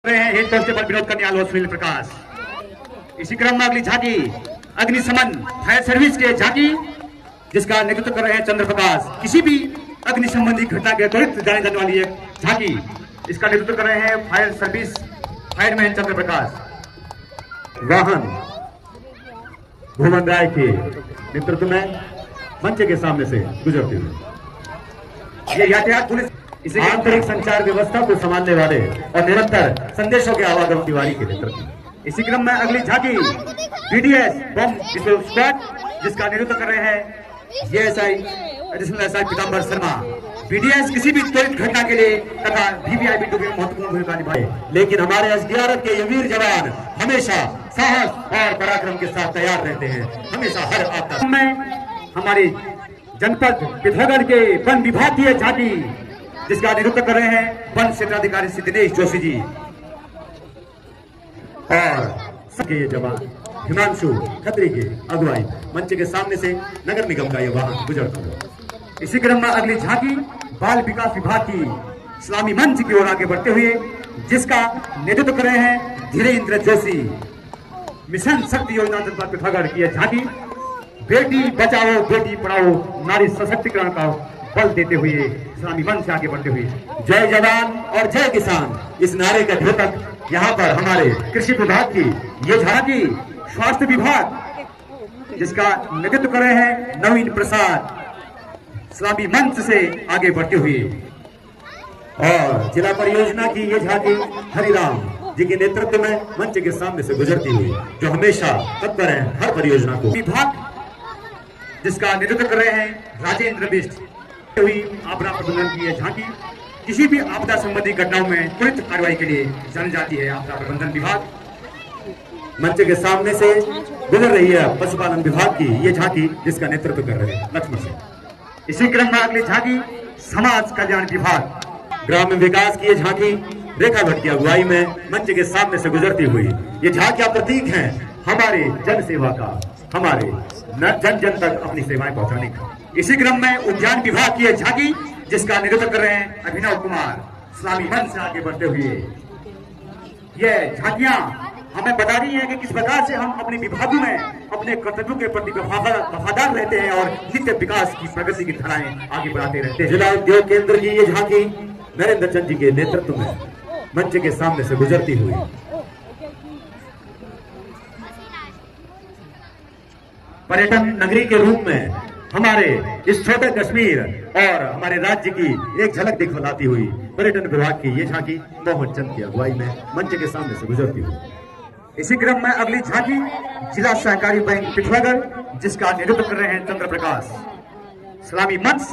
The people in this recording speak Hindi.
रहे हैं हेड कांस्टेबल विनोद कन्याल और सुनील प्रकाश। इसी क्रम में अगली झांकी अग्निशमन फायर सर्विस के झांकी जिसका नेतृत्व कर रहे हैं चंद्र प्रकाश। किसी भी अग्नि संबंधी घटना के त्वरित जाने जाने वाली एक झांकी, इसका नेतृत्व कर रहे हैं फायर सर्विस फायरमैन चंद्र प्रकाश। वाहन भूमन राय के नेतृत्व में मंच के सामने से गुजरते हुए ये यातायात पुलिस इसे आंतरिक संचार व्यवस्था को संभालने वाले और निरंतर संदेशों के आवागमन तिवारी के नेतृत्व। इसी क्रम में अगली झांकी बीडीएस बम स्क्वाड जिसका नेतृत्व कर रहे हैं ASI additional SI Pitambar Sharma. BDS किसी भी त्वरित घटना के लिए तथा वीवीआईपी में महत्वपूर्ण भूमिका निभाए, लेकिन हमारे एसडीआरएफ के ये वीर जवान हमेशा साहस और पराक्रम के साथ तैयार रहते हैं। हमेशा हर आपदा में हमारी जनपद पिथौरागढ़ के वन विभाग की झांकी जिसका नेतृत्व कर रहे हैं वन क्षेत्राधिकारी श्री दिनेश जोशी जी और सबके ये जवान हिमांशु खत्री के अगुवाई मंच के सामने से नगर निगम का ये वाहन गुजरता हुआ। इसी क्रम में अगली झांकी बाल विकास विभाग की इस्लामी मंच की ओर आगे बढ़ते हुए जिसका नेतृत्व कर रहे हैं धीरेन्द्र जोशी। मिशन शक्ति योजना जनपद पिथौरागढ़ की झांकी बेटी बचाओ बेटी पढ़ाओ नारी सशक्तिकरण का बल देते हुए इस्लामी मंच से आगे बढ़ते हुए जय जवान और जय किसान इस नारे का द्योतक यहाँ पर हमारे कृषि विभाग की ये झांकी स्वास्थ्य विभाग जिसका नेतृत्व कर रहे हैं नवीन प्रसाद इस्लामी मंच से आगे बढ़ते हुए और जिला परियोजना की ये झांकी हरिराम जी के नेतृत्व में मंच के सामने से गुजरती हुई जो हमेशा तत्पर है हर परियोजना को। विभाग जिसका नेतृत्व कर रहे हैं राजेंद्र बिष्ट हुई आपदा प्रबंधन की यह झांकी किसी भी आपदा संबंधी घटनाओं में त्वरित कार्रवाई के लिए जानी जाती है आपदा प्रबंधन विभाग। मंच के सामने से गुजर रही है पशुपालन विभाग की ये झांकी जिसका नेतृत्व कर रहे हैं लक्ष्मण सिंह। इसी क्रम में अगली झांकी समाज कल्याण विभाग ग्रामीण विकास की ये झांकी रेखा भट्ट की अगुवाई में मंच के सामने से गुजरती हुई ये झांकियां प्रतीक है हमारे जन सेवा का, हमारे जन जन तक अपनी सेवाएं पहुंचाने का। इसी क्रम में उद्यान विभाग की झांकी जिसका नेतृत्व कर रहे हैं अभिनव कुमार इस्लामी मंच से आगे बढ़ते हुए ये झांकियां हमें बता रही है कि किस प्रकार से हम अपने विभागों में अपने कर्तव्यों के प्रति वफादार रहते हैं और नित्य विकास की प्रगति की धाराएं आगे बढ़ाते रहते हैं। जिला उद्योग केंद्र की ये झांकी नरेंद्र चंद जी के नेतृत्व में मंच के सामने से गुजरती हुई पर्यटन नगरी के रूप में हमारे इस छोटे कश्मीर और हमारे राज्य की एक झलक दिखलाती हुई पर्यटन विभाग की ये झांकी मोहन चंद की अगुवाई में मंच के सामने से गुजरती हुई। इसी क्रम में अगली झांकी जिला सहकारी बैंक पिथौरागढ़ जिसका नेतृत्व कर रहे हैं चंद्र प्रकाश इस्लामी मंच से